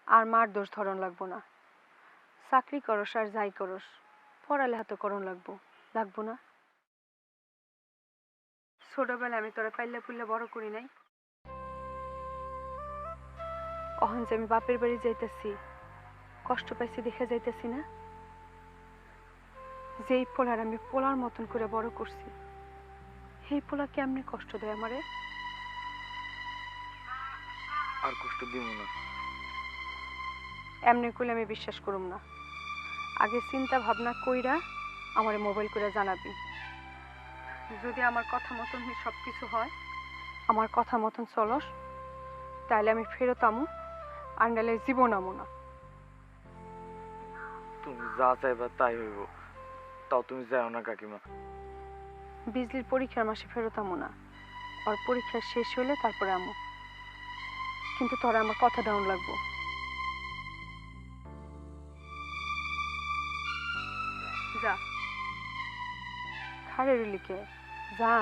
আর মার দোষ ধরন লাগবো না। চাকরি করস আর যাই করস, পড়ালেখা তো করণ লাগবো না? ছোটবেলায় আমি তোরা পাইলে পুইলে বড় করি নাই? অহন যে আমি বাপের বাড়ি যাইতেছি, কষ্ট পাইছি দেখে যাইতেছি না? যেই পোলার আমি পোলার মতন করে বড় করছি, সেই পোলা কেমনে কষ্ট দেয় আমারে? আর কষ্ট দিব না। এমনি করলে আমি বিশ্বাস করুম না। আগে চিন্তা ভাবনা কইরা আমারে মোবাইল করে জানাবি। যদি আমার কথা মতন সব কিছু হয়, আমার কথা মতন চলস, তাহলে আমি ফেরত আমু, আর নাহলে জীবন আমু না। তুমি যা চাইবা তাই হইব। তাও তুমি যাও না কাকিমা। বিজলির পরীক্ষার মাসে ফেরত আমু না, আর পরীক্ষা শেষ হইলে তারপরে আমু। কিন্তু তোরা আমার কথা ডাউন লাগবো। যা, খারে রইলি কে? যা।